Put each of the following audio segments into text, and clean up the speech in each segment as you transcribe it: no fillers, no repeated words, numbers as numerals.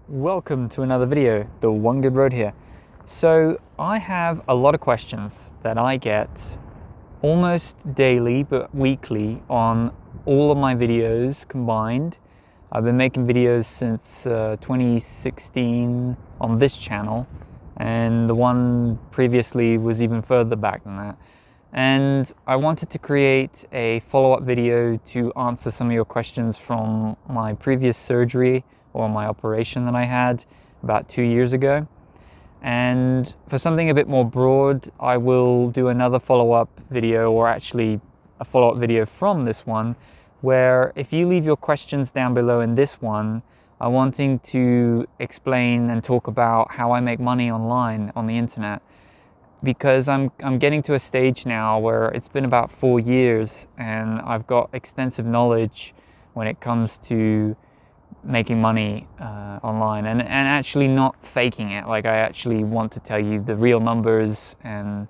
Welcome to another video, the One Good Road here. So I have a lot of questions that I get almost daily but weekly on all of my videos combined. I've been making videos since 2016 on this channel, and the one previously was even further back than that. And I wanted to create a follow-up video to answer some of your questions from my previous surgery or my operation that I had about 2 years ago. And for something a bit more broad, I will do another follow-up video, or actually a follow-up video from this one, where if you leave your questions down below in this one, I'm wanting to explain and talk about how I make money online on the internet. Because I'm getting to a stage now where it's been about 4 years and I've got extensive knowledge when it comes to making money online and actually not faking it. Like, I actually want to tell you the real numbers and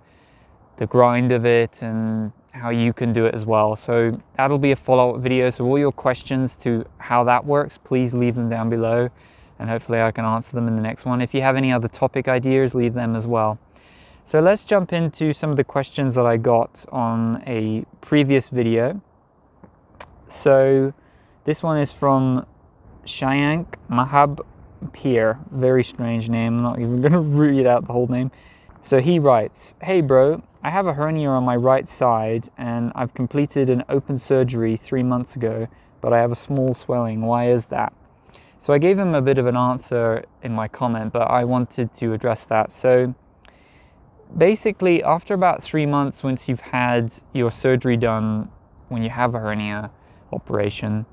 the grind of it and how you can do it as well. So that'll be a follow-up video. So all your questions to how that works, please leave them down below and hopefully I can answer them in the next one. If you have any other topic ideas, leave them as well. So let's jump into some of the questions that I got on a previous video. So this one is from Shayank Mahab Pierre. Very strange name. I'm not even going to read out the whole name. So he writes, "Hey bro, I have a hernia on my right side and I've completed an open surgery 3 months ago, but I have a small swelling. Why is that?" So I gave him a bit of an answer in my comment, but I wanted to address that. So basically, after about 3 months, once you've had your surgery done, when you have a hernia operation,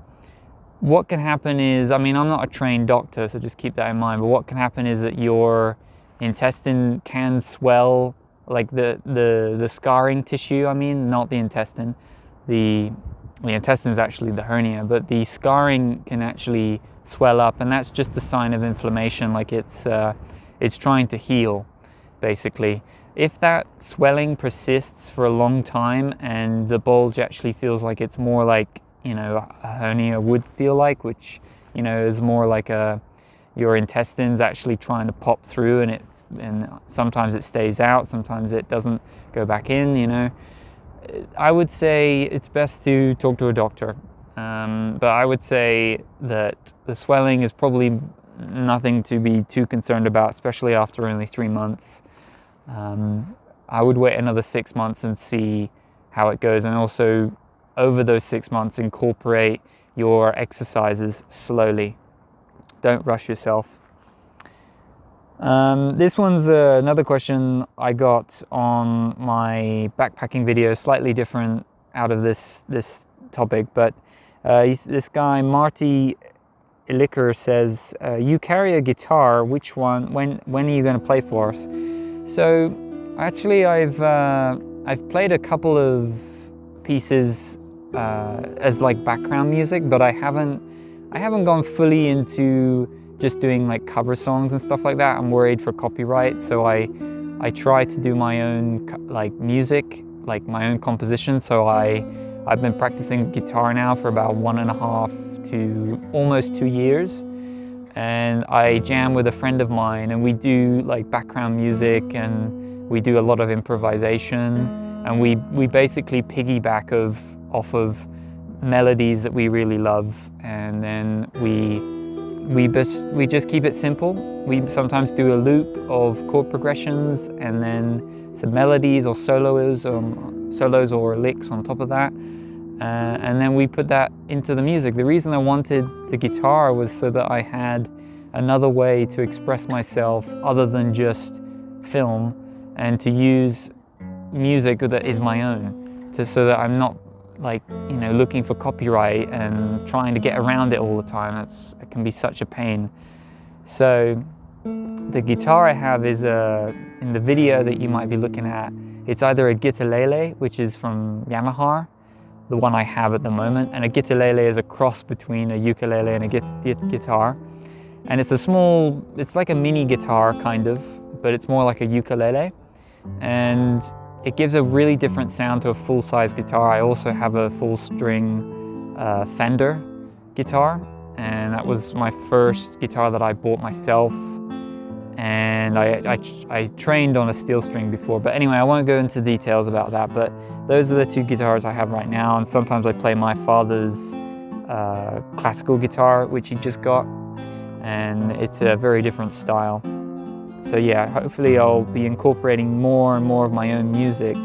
what can happen is, I mean, I'm not a trained doctor, so just keep that in mind, but what can happen is that your intestine can swell, like the scarring tissue, I mean, not the intestine. The intestine is actually the hernia, but the scarring can actually swell up, and that's just a sign of inflammation, like it's trying to heal, basically. If that swelling persists for a long time and the bulge actually feels like it's more like, you know, a hernia would feel like, which, you know, is more like your intestines actually trying to pop through, and sometimes it stays out, sometimes it doesn't go back in, you know. I would say it's best to talk to a doctor. But I would say that the swelling is probably nothing to be too concerned about, especially after only 3 months. I would wait another 6 months and see how it goes, and also over those 6 months incorporate your exercises slowly. Don't rush yourself. This one's another question I got on my backpacking video, slightly different out of this topic, but this guy Marty Ilicker says, "You carry a guitar. Which one? When are you going to play for us?" So actually, I've played a couple of pieces as like background music, but I haven't gone fully into just doing like cover songs and stuff like that. I'm worried for copyright, so I try to do my own like music, like my own composition. So I've been practicing guitar now for about 1.5 to almost 2 years. And I jam with a friend of mine, and we do like background music, and we do a lot of improvisation, and we basically piggyback off of melodies that we really love, and then we just keep it simple. We sometimes do a loop of chord progressions and then some melodies or solos or licks on top of that. And then we put that into the music. The reason I wanted the guitar was so that I had another way to express myself other than just film, and to use music that is my own, so that I'm not like, you know, looking for copyright and trying to get around it all the time. It can be such a pain. So the guitar I have is in the video that you might be looking at, it's either a guitarlele, which is from Yamaha, the one I have at the moment, and a guitarlele is a cross between a ukulele and a guitar. And it's like a mini guitar kind of, but it's more like a ukulele, and it gives a really different sound to a full-size guitar. I also have a full string Fender guitar, and that was my first guitar that I bought myself. And I trained on a steel string before, but anyway, I won't go into details about that, but those are the two guitars I have right now, and sometimes I play my father's classical guitar, which he just got, and it's a very different style. So yeah, hopefully I'll be incorporating more and more of my own music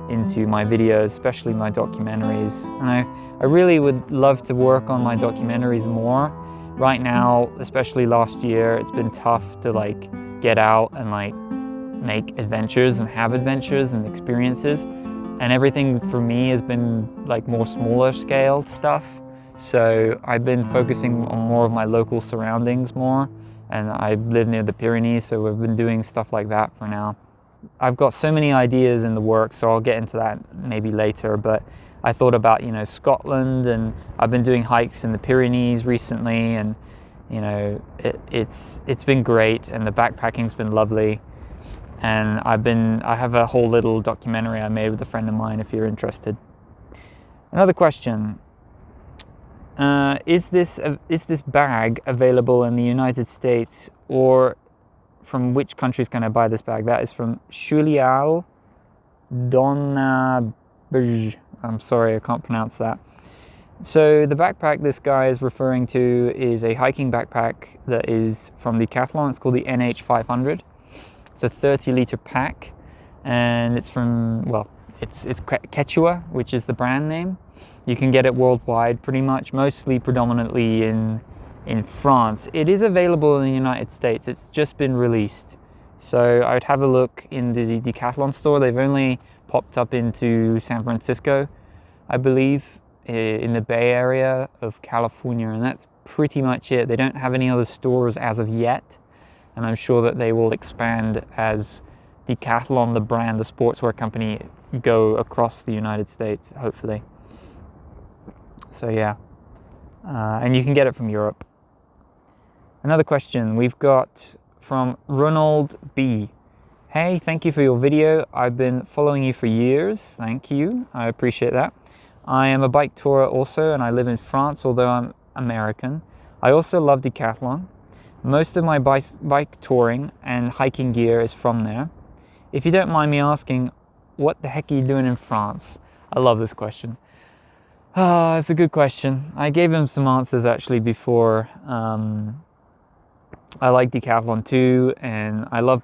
into my videos, especially my documentaries. And I really would love to work on my documentaries more. Right now, especially last year, it's been tough to like get out and like make adventures and have adventures and experiences. And everything for me has been like more smaller scale stuff. So I've been focusing on more of my local surroundings more. And I live near the Pyrenees, so we've been doing stuff like that for now. I've got so many ideas in the works, so I'll get into that maybe later, but I thought about, you know, Scotland, and I've been doing hikes in the Pyrenees recently, and you know, it's been great, and the backpacking's been lovely. And I have a whole little documentary I made with a friend of mine if you're interested. Another question. Is this bag available in the United States, or from which countries can I buy this bag? That is from Julial Donabj. I'm sorry, I can't pronounce that. So the backpack this guy is referring to is a hiking backpack that is from Decathlon. It's called the NH500. It's a 30-liter pack, and it's from, well, it's Quechua, which is the brand name. You can get it worldwide pretty much, mostly predominantly in France. It is available in the United States. It's just been released. So I'd have a look in the Decathlon store. They've only popped up into San Francisco, I believe, in the Bay Area of California, and that's pretty much it. They don't have any other stores as of yet, and I'm sure that they will expand as Decathlon, the brand, the sportswear company, go across the United States, hopefully. So yeah, and you can get it from Europe. Another question we've got from Ronald B. Hey, thank you for your video. I've been following you for years. Thank you, I appreciate that. I am a bike tourer also, and I live in France, although I'm American. I also love Decathlon. Most of my bike touring and hiking gear is from there. If you don't mind me asking, what the heck are you doing in France? I love this question. It's a good question. I gave him some answers actually before. I like Decathlon too, and I love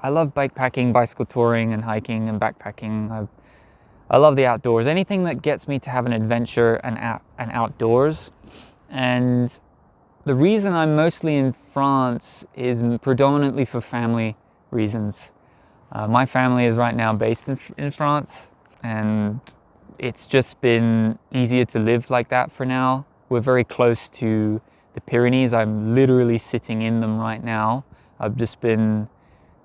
bikepacking, bicycle touring, and hiking and backpacking. I love the outdoors. Anything that gets me to have an adventure and outdoors. And the reason I'm mostly in France is predominantly for family reasons. My family is right now based in France, and it's just been easier to live like that for now. We're very close to the Pyrenees. I'm literally sitting in them right now. I've just been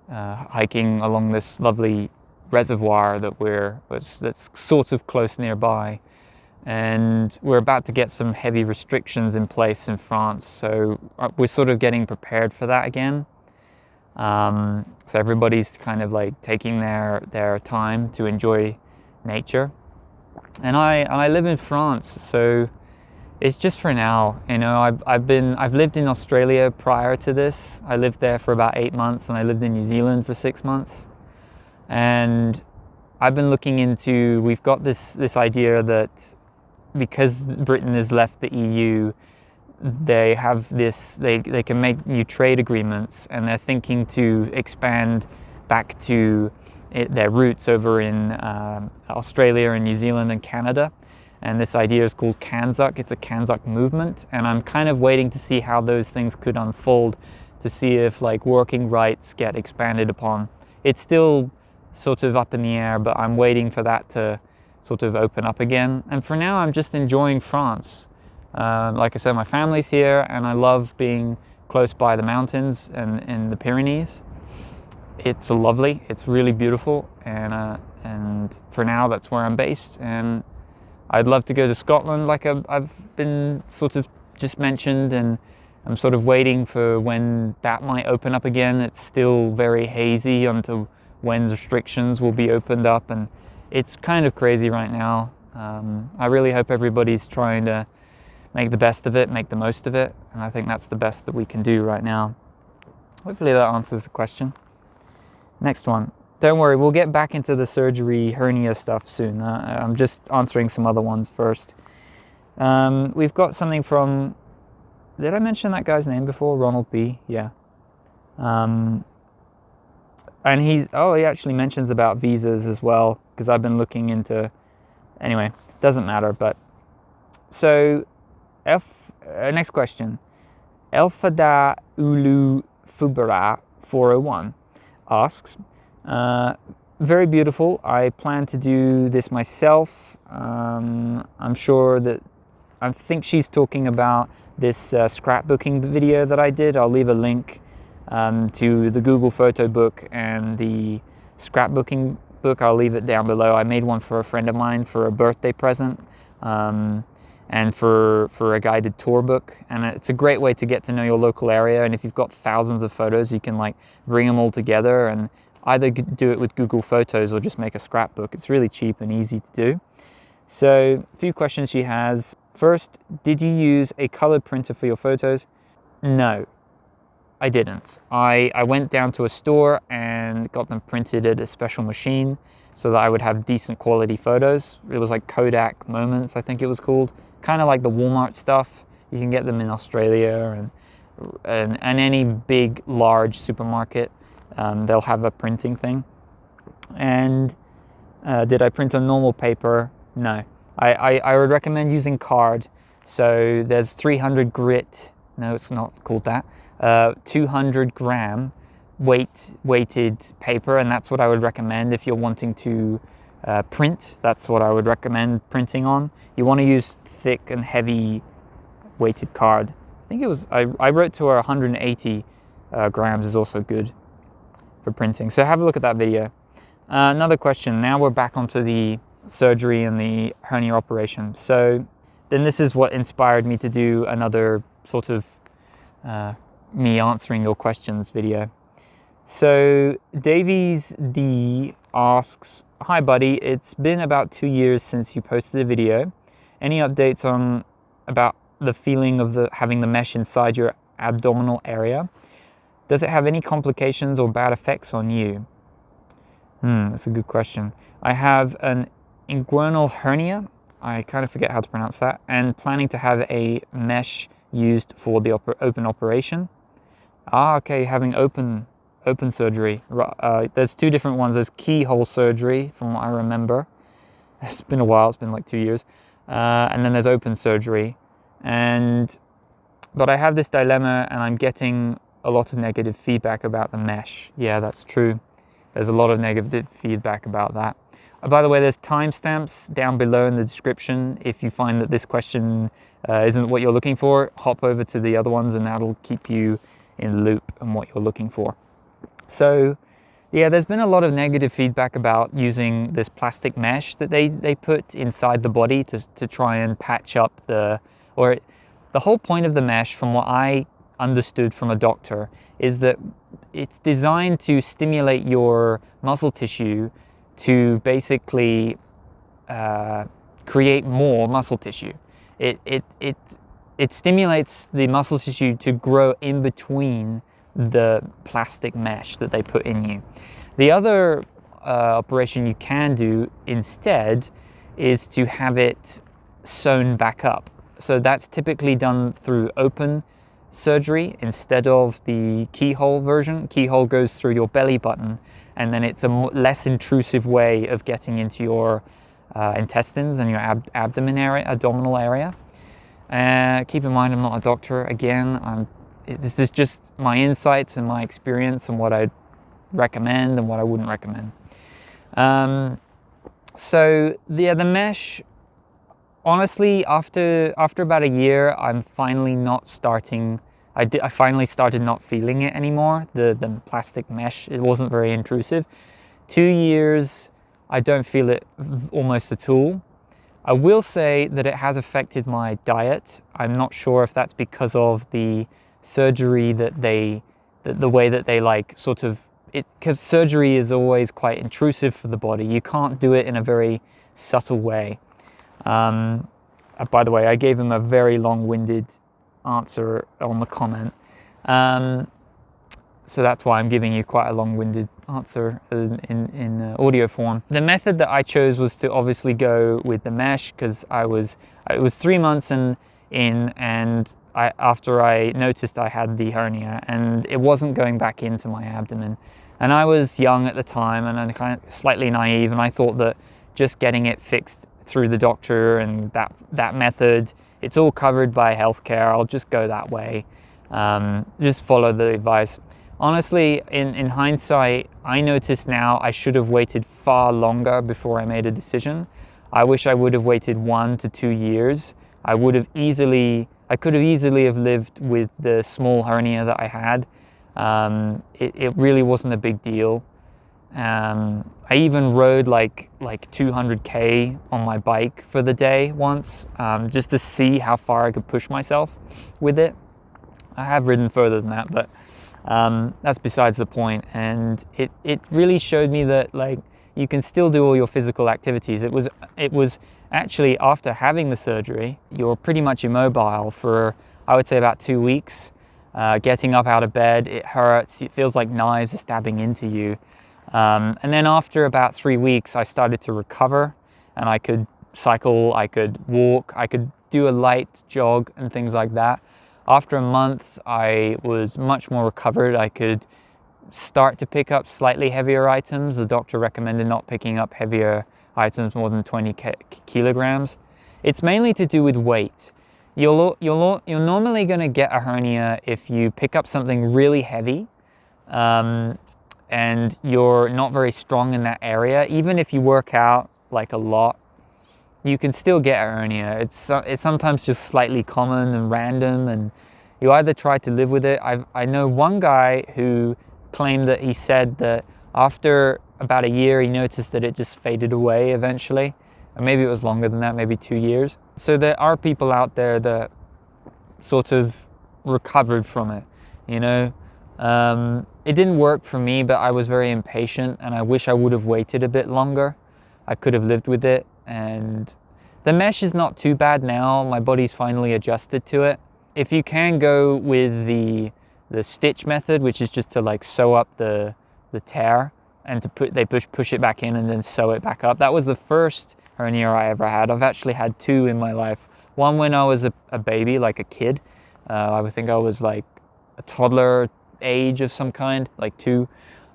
hiking along this lovely reservoir that's sort of close nearby, and we're about to get some heavy restrictions in place in France, so we're sort of getting prepared for that again. So everybody's kind of like taking their time to enjoy nature. And I live in France, so it's just for now. You know, I've lived in Australia prior to this. I lived there for about 8 months, and I lived in New Zealand for 6 months. And I've been looking into, we've got this idea that because Britain has left the EU, they have this, they can make new trade agreements, and they're thinking to expand back to their roots over in Australia and New Zealand and Canada. And this idea is called Kanzuk. It's a Kanzuk movement, and I'm kind of waiting to see how those things could unfold, to see if like working rights get expanded upon. It's still sort of up in the air, but I'm waiting for that to sort of open up again. And for now, I'm just enjoying France. Like I said, my family's here, and I love being close by the mountains and in the Pyrenees. It's lovely, it's really beautiful, and for now that's where I'm based. And I'd love to go to Scotland, like I've been sort of just mentioned, and I'm sort of waiting for when that might open up again. It's still very hazy until when restrictions will be opened up, and it's kind of crazy right now. I really hope everybody's trying to make the best of it, make the most of it, and I think that's the best that we can do right now. Hopefully that answers the question. Next one. Don't worry, we'll get back into the surgery hernia stuff soon. I'm just answering some other ones first. We've got something from, did I mention that guy's name before? Ronald B. Yeah. And he actually mentions about visas as well, because I've been looking into, anyway, doesn't matter. But so next question. Elfada Ulu Fubara 401 asks, very beautiful. I plan to do this myself. I'm sure that, I think she's talking about this scrapbooking video that I did. I'll leave a link to the Google photo book and the scrapbooking book. I'll leave it down below. I made one for a friend of mine for a birthday present, and for a guided tour book. And it's a great way to get to know your local area. And if you've got thousands of photos, you can like bring them all together and either do it with Google Photos or just make a scrapbook. It's really cheap and easy to do. So a few questions she has. First, did you use a colored printer for your photos? No, I didn't. I went down to a store and got them printed at a special machine so that I would have decent quality photos. It was like Kodak Moments, I think it was called. Kind of like the Walmart stuff. You can get them in Australia and any big, large supermarket. They'll have a printing thing. And did I print on normal paper? No. I would recommend using card. So there's 300 grit, no, it's not called that, 200 gram weighted paper, and that's what I would recommend if you're wanting to print. That's what I would recommend printing on. You want to use thick and heavy weighted card. I think it was, I wrote to her 180 grams is also good for printing. So have a look at that video. Another question, now we're back onto the surgery and the hernia operation. So then this is what inspired me to do another sort of me answering your questions video. So Davies D asks, hi buddy, it's been about 2 years since you posted a video. Any updates on about the feeling of having the mesh inside your abdominal area? Does it have any complications or bad effects on you? That's a good question. I have an inguinal hernia, I kind of forget how to pronounce that, and planning to have a mesh used for the open operation. Okay, having open surgery. There's two different ones. There's keyhole surgery, from what I remember. It's been a while, it's been like 2 years. And then there's open surgery. But I have this dilemma and I'm getting a lot of negative feedback about the mesh. Yeah, that's true. There's a lot of negative feedback about that. By the way, there's timestamps down below in the description. If you find that this question isn't what you're looking for, hop over to the other ones and that'll keep you in the loop on what you're looking for. So yeah, there's been a lot of negative feedback about using this plastic mesh that they put inside the body to try and patch up the whole point of the mesh, from what I understood from a doctor, is that it's designed to stimulate your muscle tissue to basically create more muscle tissue. It stimulates the muscle tissue to grow in between the plastic mesh that they put in you. The other operation you can do instead is to have it sewn back up. So that's typically done through open surgery instead of the keyhole version. Keyhole goes through your belly button, and then it's a less intrusive way of getting into your intestines and your abdominal area. Keep in mind, I'm not a doctor. Again, this is just my insights and my experience and what I'd recommend and what I wouldn't recommend. So the mesh, honestly, after about a year, I'm finally not starting. I finally started not feeling it anymore. The plastic mesh, it wasn't very intrusive. 2 years, I don't feel it almost at all. I will say that it has affected my diet. I'm not sure if that's because of the surgery the way that they like sort of it, because surgery is always quite intrusive for the body. You can't do it in a very subtle way. By the way, I gave him a very long-winded answer on the comment. So that's why I'm giving you quite a long-winded answer in audio form. The method that I chose was to obviously go with the mesh, because it was 3 months in, and after I noticed I had the hernia and it wasn't going back into my abdomen. And I was young at the time, and I'm kind of slightly naive, and I thought that just getting it fixed through the doctor and that method, it's all covered by healthcare, I'll just go that way. Just follow the advice. Honestly, in hindsight, I notice now I should have waited far longer before I made a decision. I wish I would have waited 1 to 2 years. I could have easily have lived with the small hernia that I had. It really wasn't a big deal. I even rode like 200k on my bike for the day once, just to see how far I could push myself with it. I have ridden further than that, but that's besides the point. And it really showed me that like you can still do all your physical activities. It was actually, after having the surgery, you're pretty much immobile for, I would say, about 2 weeks. Getting up out of bed, it hurts, it feels like knives are stabbing into you. And then after about 3 weeks, I started to recover, and I could cycle, I could walk, I could do a light jog and things like that. After a month, I was much more recovered. I could start to pick up slightly heavier items. The doctor recommended not picking up heavier items more than 20 kilograms. It's mainly to do with weight. You're normally going to get a hernia if you pick up something really heavy, and you're not very strong in that area. Even if you work out like a lot, you can still get a hernia. It's sometimes just slightly common and random, and you either try to live with it. I know one guy who claimed that he said that after about a year he noticed that it just faded away eventually, and maybe it was longer than that, maybe 2 years. So there are people out there that sort of recovered from it, you know. It didn't work for me, but I was very impatient, and I wish I would have waited a bit longer. I could have lived with it, and the mesh is not too bad now. My body's finally adjusted to it. If you can go with the stitch method, which is just to like sew up the tear, and to push it back in and then sew it back up. That was the first hernia I ever had. I've actually had 2 in my life. One when I was a baby, like a kid. I would think I was like a toddler age of some kind, like 2.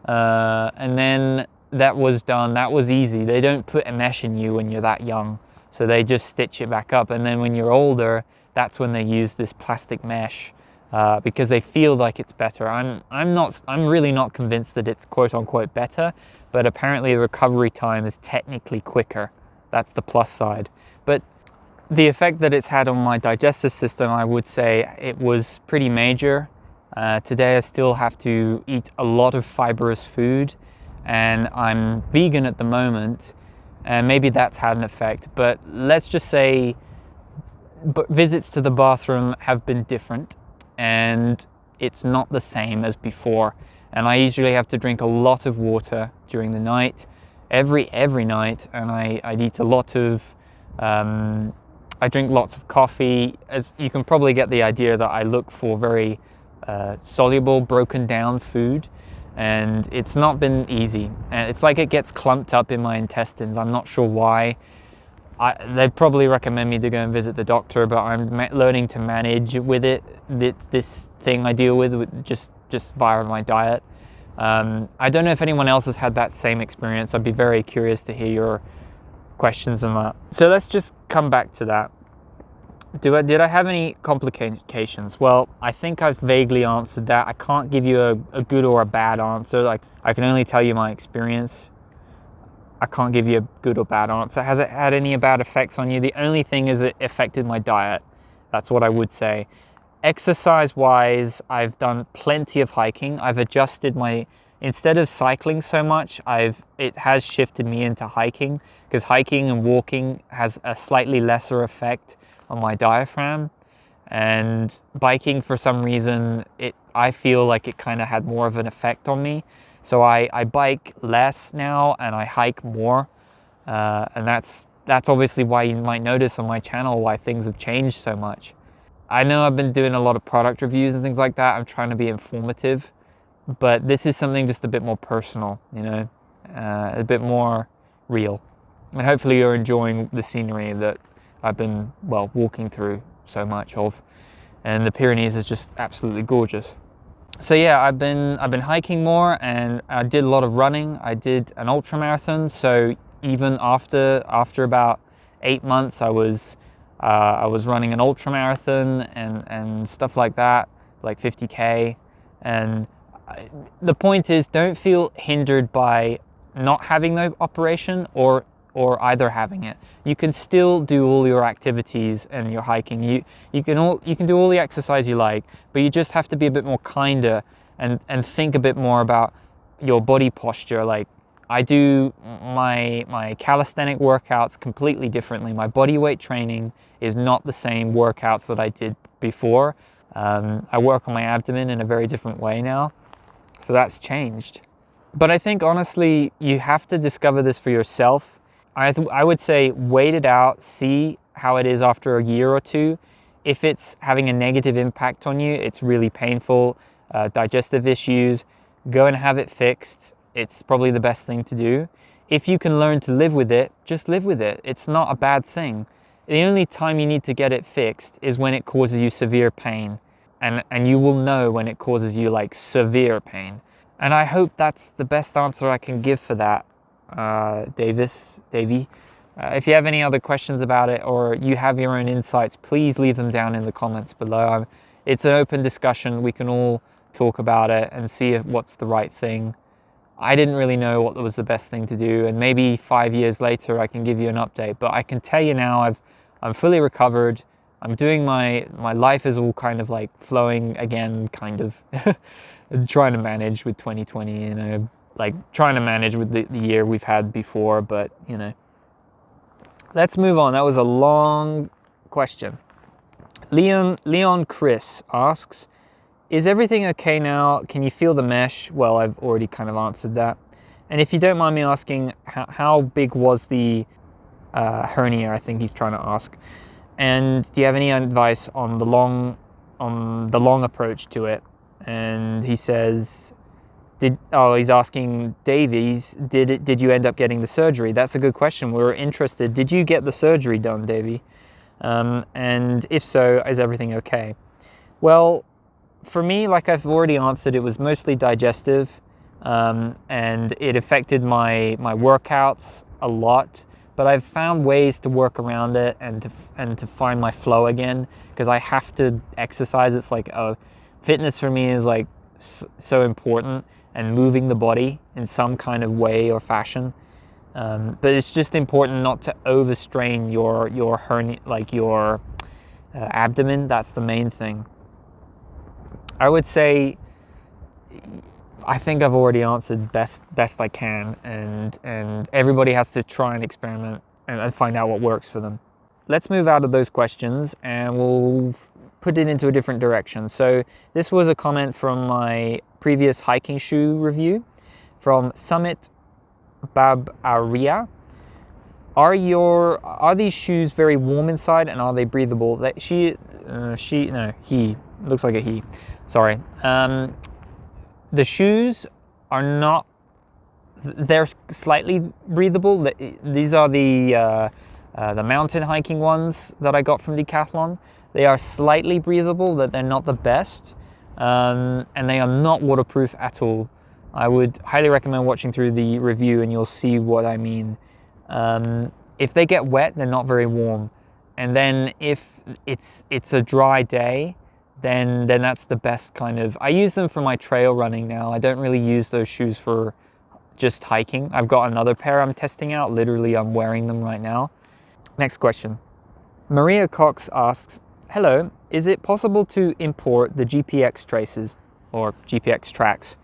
And then that was done. That was easy. They don't put a mesh in you when you're that young, so they just stitch it back up. And then when you're older, that's when they use this plastic mesh, because they feel like it's better. I'm really not convinced that it's quote unquote better, but apparently the recovery time is technically quicker. That's the plus side. But the effect that it's had on my digestive system, I would say it was pretty major. Today I still have to eat a lot of fibrous food, and I'm vegan at the moment, and maybe that's had an effect. But let's just say visits to the bathroom have been different, and it's not the same as before. And I usually have to drink a lot of water during the night, every night, and I eat a lot of I drink lots of coffee. As you can probably get the idea that I look for very soluble, broken down food, and it's not been easy. And it's like it gets clumped up in my intestines. I'm not sure why. They'd probably recommend me to go and visit the doctor, but I'm learning to manage with it. This thing I deal with just via my diet. I don't know if anyone else has had that same experience. I'd be very curious to hear your questions on that. So let's just come back to that. Did I have any complications? Well, I think I've vaguely answered that. I can't give you a good or a bad answer. Like, I can only tell you my experience. I can't give you a good or bad answer. Has it had any bad effects on you? The only thing is it affected my diet. That's what I would say. Exercise-wise, I've done plenty of hiking. I've adjusted instead of cycling so much, it has shifted me into hiking, because hiking and walking has a slightly lesser effect on my diaphragm, and biking, for some reason, I feel like it kind of had more of an effect on me. So I bike less now and I hike more, and that's that's obviously why you might notice on my channel why things have changed so much. I know I've been doing a lot of product reviews and things like that. I'm trying to be informative, but this is something just a bit more personal, you know, a bit more real. And hopefully you're enjoying the scenery that I've been, well, walking through so much of. And the Pyrenees is just absolutely gorgeous. So yeah, I've been hiking more, and I did a lot of running. I did an ultra marathon. So even after about 8 months, I was running an ultra marathon and stuff like that, like 50K. And the point is, don't feel hindered by not having the operation or either having it. You can still do all your activities and your hiking. You can do all the exercise you like, but you just have to be a bit more kinder and think a bit more about your body posture. Like, I do my calisthenic workouts completely differently. My body weight training is not the same workouts that I did before. I work on my abdomen in a very different way now, so that's changed. But I think honestly, you have to discover this for yourself. I would say wait it out, see how it is after a year or two. If it's having a negative impact on you, it's really painful, digestive issues, go and have it fixed. It's probably the best thing to do. If you can learn to live with it, just live with it. It's not a bad thing. The only time you need to get it fixed is when it causes you severe pain. And you will know when it causes you like severe pain. And I hope that's the best answer I can give for that. Davy. If you have any other questions about it, or you have your own insights, please leave them down in the comments below. It's an open discussion. We can all talk about it and see what's the right thing. I didn't really know what was the best thing to do, and maybe 5 years later I can give you an update. But I can tell you now, I'm fully recovered. I'm doing my life is all kind of like flowing again, kind of. Trying to manage with 2020, you know, like trying to manage with the year we've had before, but you know. Let's move on. That was a long question. Leon Chris asks, is everything okay now? Can you feel the mesh? Well, I've already kind of answered that. And if you don't mind me asking, how big was the hernia, I think he's trying to ask. And do you have any advice on the long approach to it? And he says, he's asking Davies, did you end up getting the surgery? That's a good question. We're interested. Did you get the surgery done, Davy? And if so, is everything okay? Well, for me, like I've already answered, it was mostly digestive, and it affected my workouts a lot. But I've found ways to work around it and to find my flow again, because I have to exercise. It's like fitness for me is like so important, and moving the body in some kind of way or fashion. But it's just important not to overstrain your hernia, like your abdomen. That's the main thing. I would say, I think I've already answered best I can, and everybody has to try and experiment and find out what works for them. Let's move out of those questions and we'll put it into a different direction. So this was a comment from my previous hiking shoe review from Summit Babaria. Are these shoes very warm inside, and are they breathable? He looks like a he. Sorry. The shoes are not. They're slightly breathable. These are the mountain hiking ones that I got from Decathlon. They are slightly breathable, that they're not the best, and they are not waterproof at all. I would highly recommend watching through the review and you'll see what I mean. If they get wet, they're not very warm. And then if it's a dry day, then that's the best kind of... I use them for my trail running now. I don't really use those shoes for just hiking. I've got another pair I'm testing out. Literally, I'm wearing them right now. Next question. Maria Cox asks, hello, is it possible to import the GPX traces or GPX tracks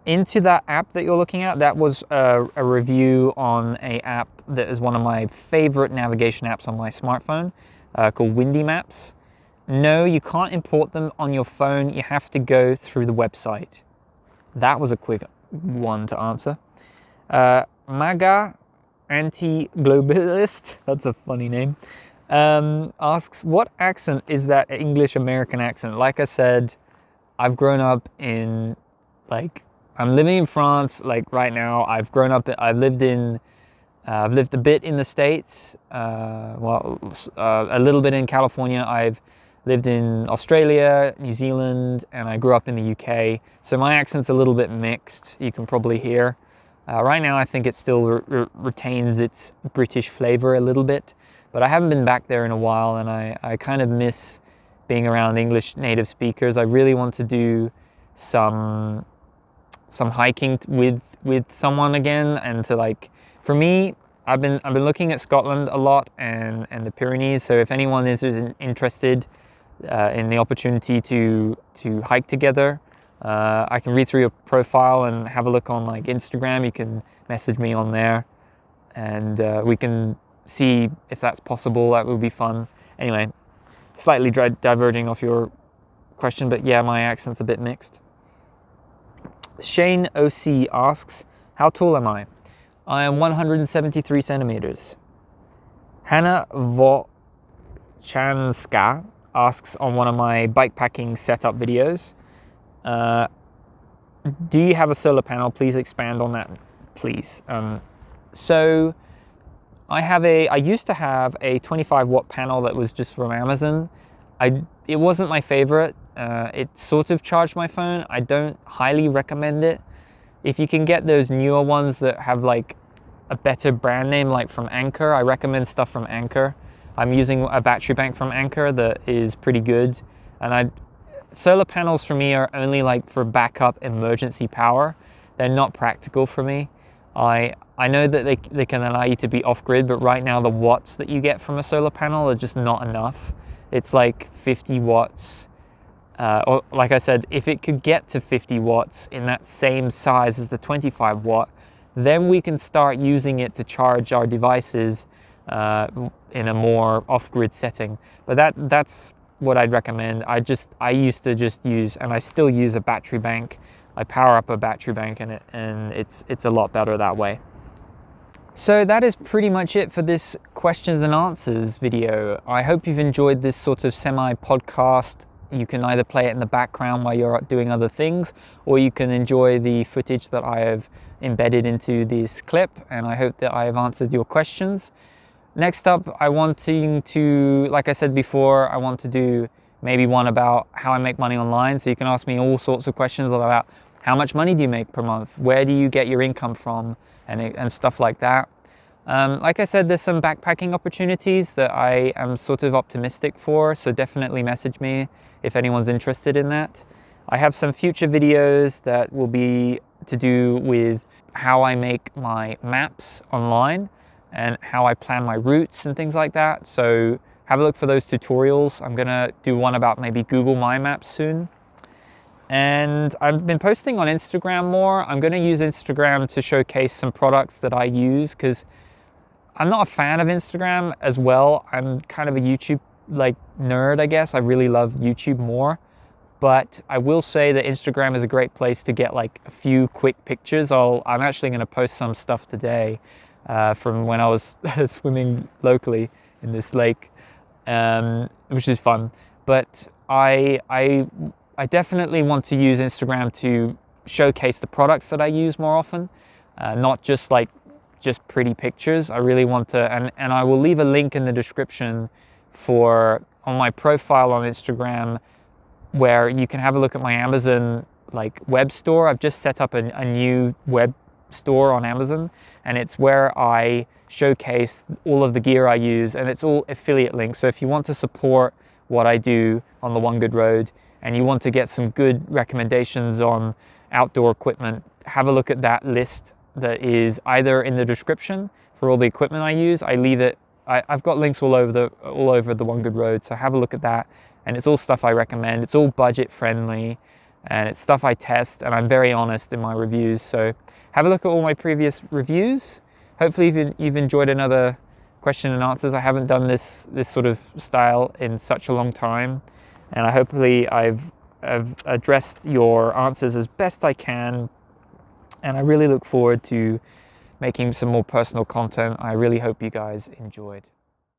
into that app that you're looking at? That was a review on an app that is one of my favorite navigation apps on my smartphone called Windy Maps. No, you can't import them on your phone. You have to go through the website. That was a quick one to answer. Maga Anti-Globalist, that's a funny name, asks, what accent is that English American accent? Like I said, I've grown up in, like, I'm living in France, like right now. I've lived a bit in the States, a little bit in California. I've lived in Australia, New Zealand, and I grew up in the UK. So my accent's a little bit mixed, you can probably hear. Right now I think it still retains its British flavor a little bit, but I haven't been back there in a while, and I kind of miss being around English native speakers. I really want to do some hiking with someone again, and to, like, for me, I've been looking at Scotland a lot and the Pyrenees. So if anyone is interested in the opportunity to hike together, I can read through your profile and have a look on, like, Instagram. You can message me on there, and we can see if that's possible. That would be fun. Anyway, slightly diverging off your question, but yeah, my accent's a bit mixed. Shane OC asks, how tall am I? I am 173 centimeters. Hannah Vochanska asks on one of my bikepacking setup videos, do you have a solar panel? Please expand on that, please. So I used to have a 25 watt panel that was just from Amazon. It wasn't my favorite. It sort of charged my phone. I don't highly recommend it. If you can get those newer ones that have, like, a better brand name, like from Anker, I recommend stuff from Anker. I'm using a battery bank from Anker that is pretty good. And solar panels for me are only, like, for backup emergency power. They're not practical for me. I know that they can allow you to be off-grid, but right now the watts that you get from a solar panel are just not enough. It's like 50 watts. Or like I said, if it could get to 50 watts in that same size as the 25 watt, then we can start using it to charge our devices in a more off-grid setting. But that's what I'd recommend. I used to just use, and I still use, a battery bank. I power up a battery bank in it, and it's a lot better that way. So that is pretty much it for this questions and answers video. I hope you've enjoyed this sort of semi-podcast. You can either play it in the background while you're doing other things, or you can enjoy the footage that I have embedded into this clip, and I hope that I have answered your questions. Next up, I want to, like I said before, I want to do maybe one about how I make money online. So you can ask me all sorts of questions about how much money do you make per month? Where do you get your income from? And stuff like that. Like I said, there's some backpacking opportunities that I am sort of optimistic for, so definitely message me if anyone's interested in that. I have some future videos that will be to do with how I make my maps online and how I plan my routes and things like that. So have a look for those tutorials. I'm gonna do one about maybe Google My Maps soon. And I've been posting on Instagram more. I'm gonna use Instagram to showcase some products that I use, because I'm not a fan of Instagram as well. I'm kind of a YouTube, like, nerd, I guess. I really love YouTube more. But I will say that Instagram is a great place to get, like, a few quick pictures. I'm actually gonna post some stuff today from when I was swimming locally in this lake, which is fun. But I definitely want to use Instagram to showcase the products that I use more often, not just pretty pictures. I really want to, and I will leave a link in the description on my profile on Instagram, where you can have a look at my Amazon, like, web store. I've just set up a new web store on Amazon, and it's where I showcase all of the gear I use, and it's all affiliate links. So if you want to support what I do on the One Good Road, and you want to get some good recommendations on outdoor equipment, have a look at that list that is either in the description for all the equipment I use. I leave it, I've got links all over the One Good Road, so have a look at that. And it's all stuff I recommend. It's all budget friendly, and it's stuff I test, and I'm very honest in my reviews. So have a look at all my previous reviews. Hopefully you've enjoyed another question and answers. I haven't done this sort of style in such a long time, and hopefully I've addressed your answers as best I can. And I really look forward to making some more personal content. I really hope you guys enjoyed.